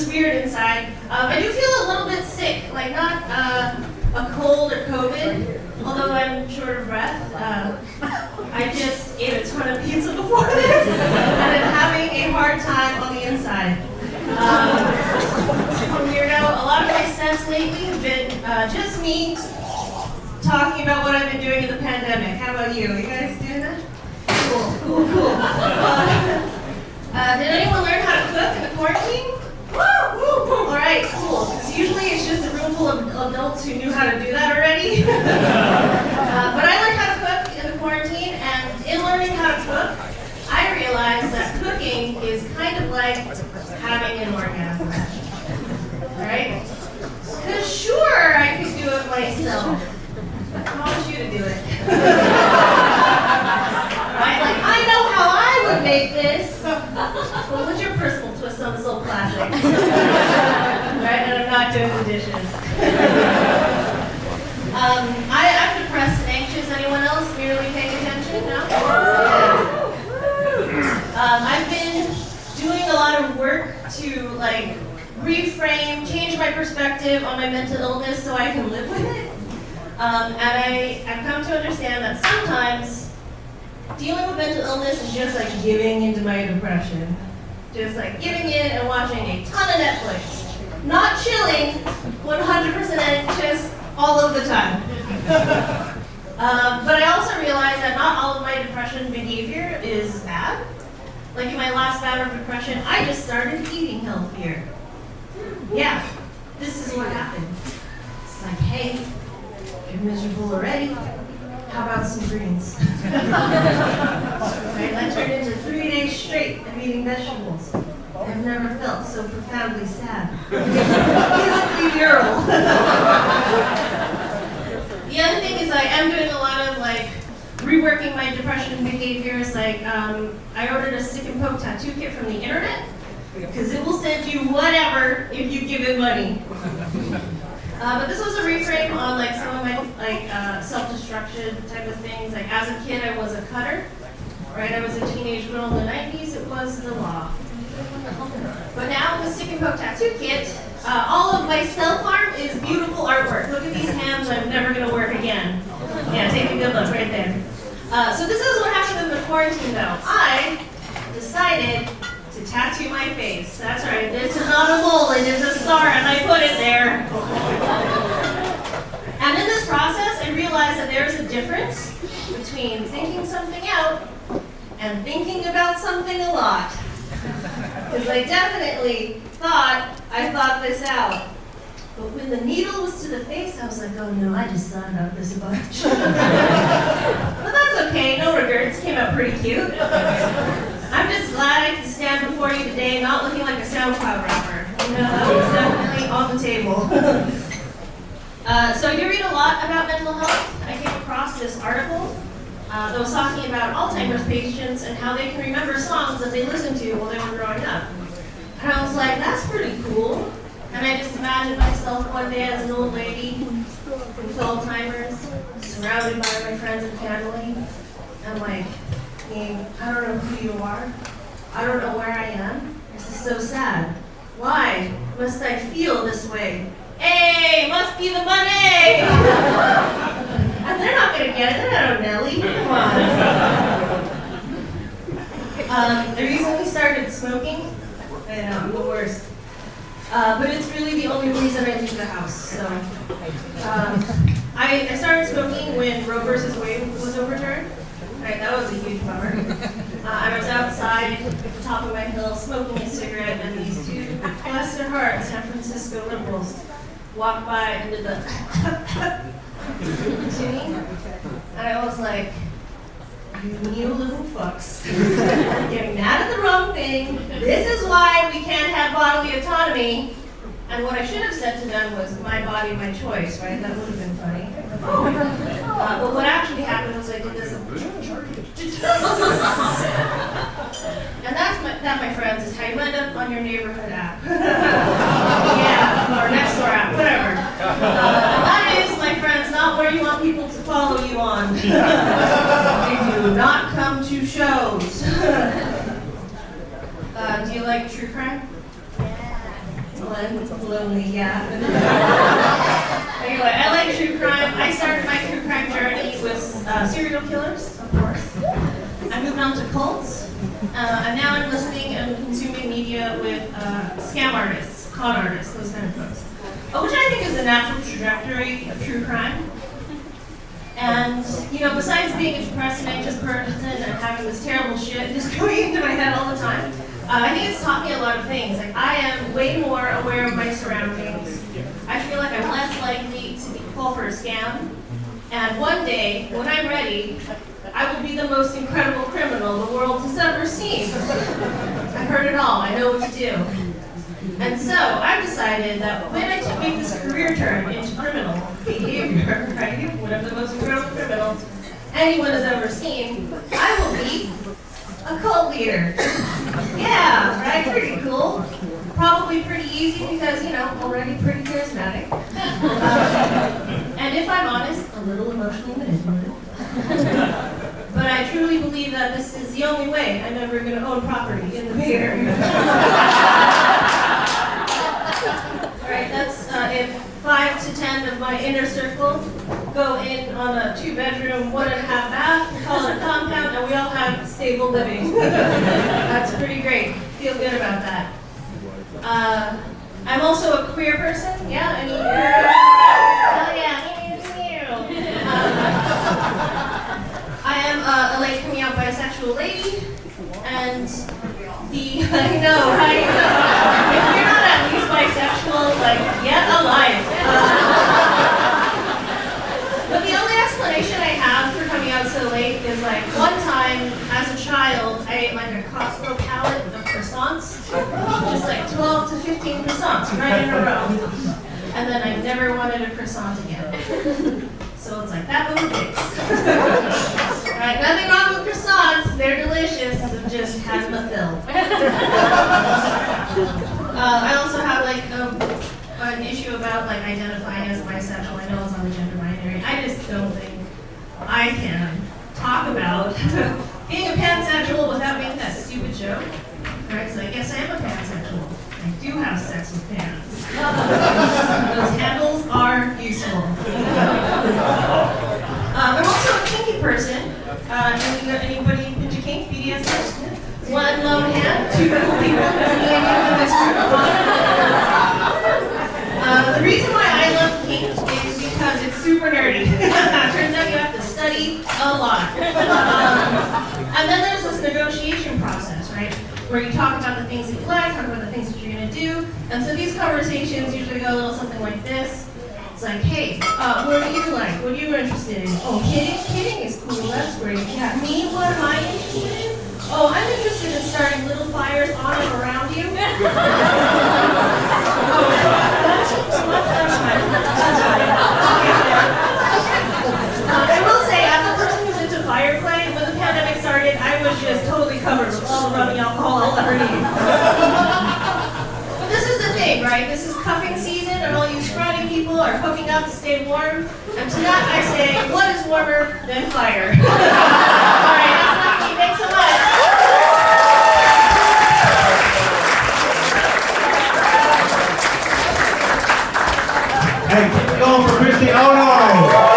weird inside. I do feel a little bit sick, like not a cold or COVID, although I'm short of breath. I just ate a ton of pizza before this, and I'm having a hard time on the inside. Weirdo, a lot of my sets lately have been just me talking about what I've been doing in the pandemic. How about you? You guys doing that? Cool. Did anyone learn how to cook in the quarantine? All right, cool. Because usually it's just a room full of adults who knew how to do that already. But I learned how to cook in the quarantine, and in learning how to cook, I realized that cooking is kind of like having an orgasm. All right? Because sure, I could do it myself. I want you to do it. Right? Like, I know how I would make this. Well, what's your personal twist on this old classic? Right? And I'm not doing the dishes. I'm depressed and anxious. Anyone else merely paying attention? No? I've been doing a lot of work to like reframe, change my perspective on my mental illness so I can live with it. And I've come to understand that sometimes dealing with mental illness is just like giving into my depression. Just like giving in and watching a ton of Netflix. Not chilling, 100% anxious all of the time. But I also realized that not all of my depression behavior is bad. Like in my last bout of depression, I just started eating healthier. Yeah, this is what happened. It's like, hey, you're miserable already. How about some greens? Right, that turned into 3 days straight of eating vegetables. I've never felt so profoundly sad. Physically virile. The other thing is I am doing a lot of like reworking my depression behaviors. Like I ordered a stick and poke tattoo kit from the internet because it will send you whatever if you give it money. But this was a reframe on like some of my like self-destruction type of things. Like as a kid, I was a cutter. Right, I was a teenage girl in the 90s. It was the law. But now with the stick and poke tattoo kit, all of my self-harm is beautiful artwork. Look at these hands. I'm never going to work again. Yeah, take a good look right there. So this is what happened in the quarantine, though. I decided to tattoo my face. That's right. This is not a mole. It is a star, and I put it there. And in this process, I realized that there's a difference between thinking something out and thinking about something a lot. Because I definitely thought I thought this out. But when the needle was to the face, I was like, oh no, I just thought about this a bunch. But that's okay, no regrets, came out pretty cute. I'm just glad I can stand before you today not looking like a SoundCloud rapper. You know, that was definitely on the table. So you read a lot about mental health. I came across this article that was talking about Alzheimer's patients and how they can remember songs that they listened to while they were growing up. And I was like, that's pretty cool. And I just imagined myself one day as an old lady with Alzheimer's, surrounded by my friends and family. And like, thinking, I don't know who you are. I don't know where I am. This is so sad. Why must I feel this way? Hey, must be the money! And they're not going to get it. They're not Nelly. Come on. I recently started smoking. I know, I'm the worst. But it's really the only reason I leave the house. So, I started smoking when Roe versus Wade was overturned. Right, that was a huge bummer. I was outside at the top of my hill smoking a cigarette, and these two, bless their hearts, San Francisco liberals walked by and did the to me. And I was like, you neoliberal fucks. Getting mad at the wrong thing. This is why we can't have bodily autonomy. And what I should have said to them was, my body, my choice, right? That would have been funny. But what actually happened was I did this. And that, my friends, is how you end up on your neighborhood app. Yeah, or Nextdoor app, whatever. And that is, my friends, not where you want people to follow you on. They do not come to shows. Do you like true crime? lonely, yeah. Anyway, I like true crime. I started my true crime journey with serial killers, of course. I moved on to cults, and now I'm listening and consuming media with scam artists, con artists, those kind of folks. Which I think is the natural trajectory of true crime. And, besides being a depressed and anxious person and having this terrible shit just going into my head all the time, I think it's taught me a lot of things. Like, I am way more aware of my surroundings. I feel like I'm less likely to fall for a scam. And one day, when I'm ready, I will be the most incredible criminal the world has ever seen. I've heard it all. I know what to do. And so I've decided that when I make this career turn into criminal behavior, right, when I'm the most incredible criminal anyone has ever seen, I will be a cult leader. Yeah, right? Pretty cool. Probably pretty easy because, already pretty charismatic. And if I'm honest, a little emotionally manipulative. But I truly believe that this is the only way I'm ever going to own property in the Bay Area. Right, that's if 5 to 10 of my inner circle go in on a 2-bedroom, 1.5 bath, we call it a compound, and we all have stable living. That's pretty great. Feel good about that. I'm also a queer person. Yeah, I mean, oh yeah, me. I am a late coming out bisexual lady, and I know, right? If you're not at least bisexual, get alive. But the only explanation I have for coming out so late is one time as a child, I ate a Costco pallet of croissants, just 12 to 15 croissants right in a row. And then I never wanted a croissant again. So it's that little fix. Right, nothing wrong with croissants, they're delicious, it just has them filled. I also have an issue about identifying as bisexual. I know it's on the gender binary. I just don't think I can talk about being a pansexual without making that stupid joke. Right, so I guess I am a pansexual. I do have sex with pants. Those handles are useful. I'm also a kinky person. Anybody into kink? BDSM? One lone hand, 2 cool people. The reason why I love kink is because it's super nerdy. Turns out you have to study a lot. And then there's this negotiation process, right? Where you talk about the things that you like, talk about the things that you're going to do. And so these conversations usually go a little something like this. It's hey, what do you like? What are you interested in? Oh, kidding? Kidding is cool, that's great. Yeah, me, what am I interested in? Oh, I'm interested in starting little fires on and around you. Oh, that seems much that's fine. I will say, as a person who's into fire play, when the pandemic started, I was just totally covered with all the running alcohol I'll ever need. But this is the thing, right? This is cuffing season, and all you scrawny people are hooking up to stay warm. And to that I say, what is warmer than fire? All right, that's not me. Thanks so much. Hey, keep it going for Christy. Oh no!